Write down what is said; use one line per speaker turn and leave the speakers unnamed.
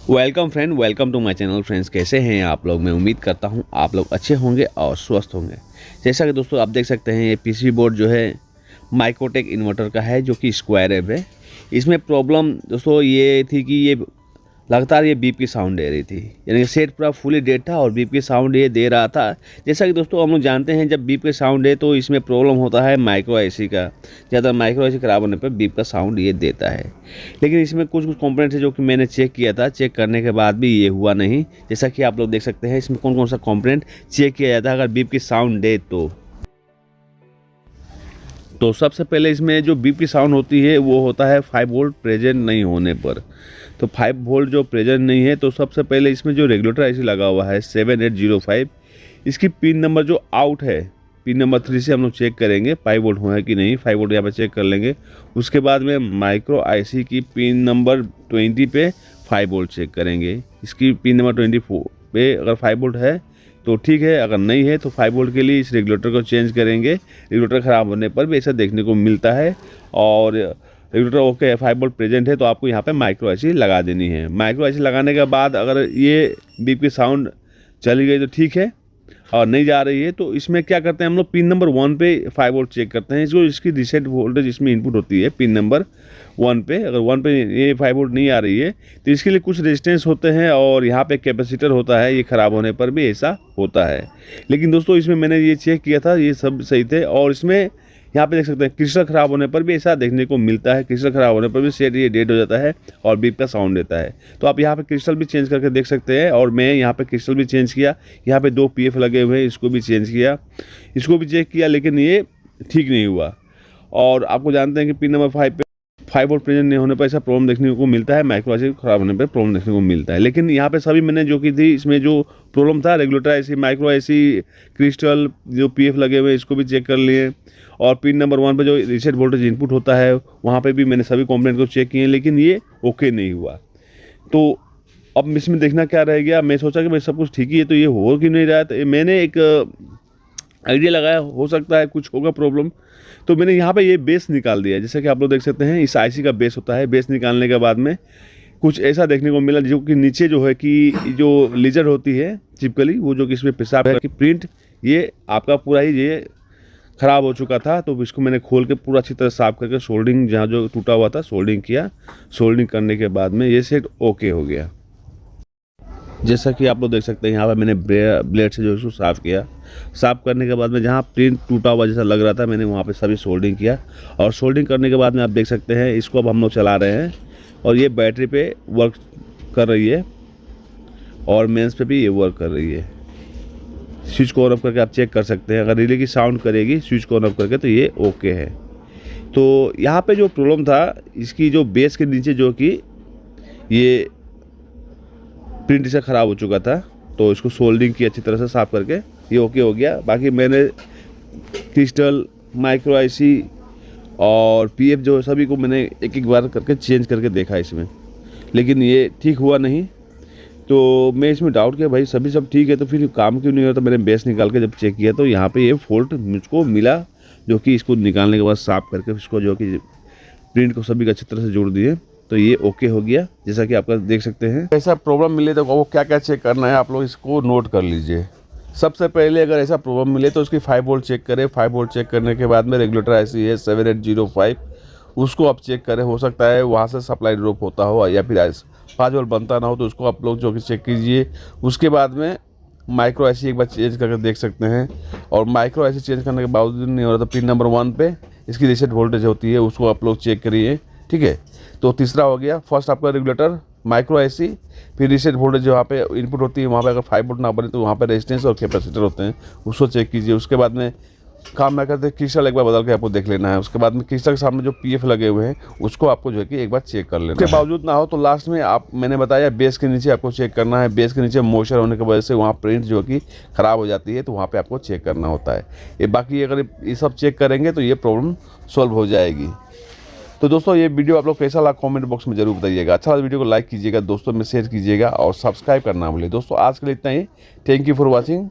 Welcome friend, welcome to my channel. Friends, कैसे हैं आप लोग? मैं उम्मीद करता हूं आप लोग अच्छे होंगे और स्वस्थ होंगे। जैसा कि दोस्तों आप देख सकते हैं, ये पीसीबी बोर्ड जो है माइक्रोटेक इन्वर्टर का है, जो कि स्क्वायर वेव है। इसमें प्रॉब्लम दोस्तों ये थी कि ये लगातार ये बीप की साउंड दे रही थी, यानी कि सेट पूरा फुली डेड था और बीप की साउंड ये दे रहा था। जैसा कि दोस्तों हम लोग जानते हैं, जब बीप की साउंड है तो इसमें प्रॉब्लम होता है माइक्रो आईसी का। ज़्यादा माइक्रो आईसी ख़राब होने पर बीप का साउंड ये देता है। लेकिन इसमें कुछ कुछ कंपोनेंट्स है जो कि मैंने चेक किया था, चेक करने के बाद भी ये हुआ नहीं। जैसा कि आप लोग देख सकते हैं, इसमें कौन कौन सा कंपोनेंट चेक किया जाता है अगर बीप की साउंड दे तो सबसे पहले इसमें जो बीप की साउंड होती है वो होता है 5 वोल्ट प्रेजेंट नहीं होने पर। तो 5 वोल्ट जो प्रेजेंट नहीं है, तो सबसे पहले इसमें जो रेगुलेटर आईसी लगा हुआ है 7805, इसकी पिन नंबर जो आउट है, पिन नंबर 3 से हम लोग चेक करेंगे 5 वोल्ट हुआ है कि नहीं। 5 वोल्ट यहाँ पे चेक कर लेंगे। उसके बाद में माइक्रो आईसी की पिन नंबर 20 पे 5 वोल्ट चेक करेंगे। इसकी पिन नंबर 24 पे अगर 5 वोल्ट है तो ठीक है, अगर नहीं है तो 5 वोल्ट के लिए इस रेगुलेटर को चेंज करेंगे। रेगुलेटर ख़राब होने पर भी ऐसा देखने को मिलता है। और रेगुलेटर ओके है, 5 वोल्ट प्रेजेंट है, तो आपको यहाँ पे माइक्रो आईसी लगा देनी है। माइक्रो आईसी लगाने के बाद अगर ये बीप की साउंड चली गई तो ठीक है, और नहीं जा रही है तो इसमें क्या करते हैं हम लोग, पिन नंबर 1 पे 5 वोल्ट चेक करते हैं। इसकी रीसेट वोल्टेज इसमें इनपुट होती है पिन नंबर 1 पे। अगर 1 पे ये 5 वोल्ट नहीं आ रही है तो इसके लिए कुछ रेजिस्टेंस होते हैं और यहाँ पे कैपेसिटर होता है। ये ख़राब होने पर भी ऐसा होता है। लेकिन दोस्तों इसमें मैंने ये चेक किया था, ये सब सही थे। और इसमें यहाँ पे देख सकते हैं क्रिस्टल ख़राब होने पर भी ऐसा देखने को मिलता है। क्रिस्टल ख़राब होने पर भी सेट ये डेड हो जाता है और बीप का साउंड देता है। तो आप यहाँ पे क्रिस्टल भी चेंज करके देख सकते हैं। और मैं यहाँ पे क्रिस्टल भी चेंज किया। यहाँ पे 2 पीएफ लगे हुए हैं, इसको भी चेंज किया, इसको भी चेक किया, लेकिन ये ठीक नहीं हुआ। और आपको जानते हैं कि पिन नंबर 5 पे 5 वोल्ट प्रेजेंट नहीं होने पर ऐसा प्रॉब्लम देखने को मिलता है। माइक्रो आईसी खराब होने पर प्रॉब्लम देखने को मिलता है। लेकिन यहाँ पे सभी मैंने जो की थी, इसमें जो प्रॉब्लम था regulator IC, micro IC, crystal, जो पीएफ लगे हुए हैं इसको भी चेक कर लिए। और पिन नंबर 1 पे जो रीसेट वोल्टेज इनपुट होता है वहाँ पे भी मैंने सभी कंपोनेंट को चेक किए, लेकिन ये ओके नहीं हुआ। तो अब इसमें देखना क्या रह गया। मैं सोचा कि भाई सब कुछ ठीक ही है, तो ये हो क्यों नहीं रहा है। तो मैंने एक आइडिया लगाया, हो सकता है कुछ होगा प्रॉब्लम। तो मैंने यहाँ पे ये बेस निकाल दिया। जैसे कि आप लोग देख सकते हैं, इस आईसी का बेस होता है। बेस निकालने के बाद में कुछ ऐसा देखने को मिला, जो कि नीचे जो है कि जो लेजर होती है चिपकली, वो जो कि इसमें पेशाब है कि प्रिंट, ये आपका पूरा ही ये ख़राब हो चुका था। तो इसको मैंने खोल के पूरा अच्छी तरह साफ़ करके सोल्डिंग, जहाँ जो टूटा हुआ था सोल्डिंग किया। सोल्डिंग करने के बाद में ये सेट ओके हो गया। जैसा कि आप लोग देख सकते हैं, यहाँ पर मैंने ब्लेड से जो इसको साफ़ किया। साफ़ करने के बाद में जहाँ प्रिंट टूटा हुआ जैसा लग रहा था, मैंने वहाँ पे सभी सोल्डिंग किया। और सोल्डिंग करने के बाद में आप देख सकते हैं, इसको अब हम लोग चला रहे हैं और ये बैटरी पे वर्क कर रही है और मेंस पे भी ये वर्क कर रही है। स्विच को ऑन ऑफ करके आप चेक कर सकते हैं। अगर रिले की साउंड करेगी स्विच को ऑन ऑफ करके तो ये ओके है। तो यहाँ पे जो प्रॉब्लम था, इसकी जो बेस के नीचे जो कि ये प्रिंट से ख़राब हो चुका था, तो इसको सोल्डिंग की अच्छी तरह से साफ़ करके ये ओके हो गया। बाकी मैंने क्रिस्टल, माइक्रो आईसी और पीएफ जो सभी को मैंने एक एक बार करके चेंज करके देखा इसमें, लेकिन ये ठीक हुआ नहीं। तो मैं इसमें डाउट किया, भाई सभी सब ठीक है तो फिर काम क्यों नहीं हो रहा। तो मैंने बेस निकाल के जब चेक किया तो यहाँ पे ये फॉल्ट मुझको मिला, जो कि इसको निकालने के बाद साफ़ करके इसको जो कि प्रिंट को सभी को अच्छी तरह से जोड़ दिए, तो ये ओके हो गया। जैसा कि आप देख सकते हैं, ऐसा प्रॉब्लम मिले तो वो क्या क्या चेक करना है आप लोग इसको नोट कर लीजिए। सबसे पहले अगर ऐसा प्रॉब्लम मिले तो उसकी 5 वोल्ट चेक करें। 5 वोल्ट चेक करने के बाद में रेगुलेटर आईसी है 7805, उसको आप चेक करें। हो सकता है वहाँ से सप्लाई ड्रॉप होता हो या फिर 5 वोल्ट बनता ना हो, तो उसको आप लोग जो कि चेक कीजिए। उसके बाद में माइक्रो आईसी एक बार चेंज करके देख सकते हैं। और माइक्रो आईसी चेंज करने के बावजूद नहीं हो रहा तो पिन नंबर 1 पे इसकी रीसेट वोल्टेज होती है, उसको आप लोग चेक करिए। ठीक है, तो तीसरा हो गया। फर्स्ट आपका रेगुलेटर, माइक्रो आईसी, फिर रीसेट वोल्टेज जहाँ पे इनपुट होती है वहाँ पे अगर 5 वोल्ट ना बने तो वहाँ पे रेजिस्टेंस और कैपेसिटर होते हैं, उसको चेक कीजिए। उसके बाद में काम ना करते क्रिस्टल एक बार बदल के आपको देख लेना है। उसके बाद में क्रिस्टल के सामने जो पीएफ लगे हुए हैं उसको आपको जो है कि एक बार चेक कर लेना है। उसके बावजूद ना हो तो लास्ट में आप, मैंने बताया बेस के नीचे आपको चेक करना है। बेस के नीचे मॉइस्चर होने की वजह से वहाँ प्रिंट जो कि ख़राब हो जाती है, तो वहाँ पे आपको चेक करना होता है। ये बाकी अगर ये सब चेक करेंगे तो ये प्रॉब्लम सॉल्व हो जाएगी। तो दोस्तों ये वीडियो आप लोग कैसा लगा कमेंट बॉक्स में जरूर बताइएगा। अच्छा लगा वीडियो को लाइक कीजिएगा, दोस्तों में शेयर कीजिएगा और सब्सक्राइब करना ना भूलिए। दोस्तों आज के लिए इतना ही। Thank you for watching.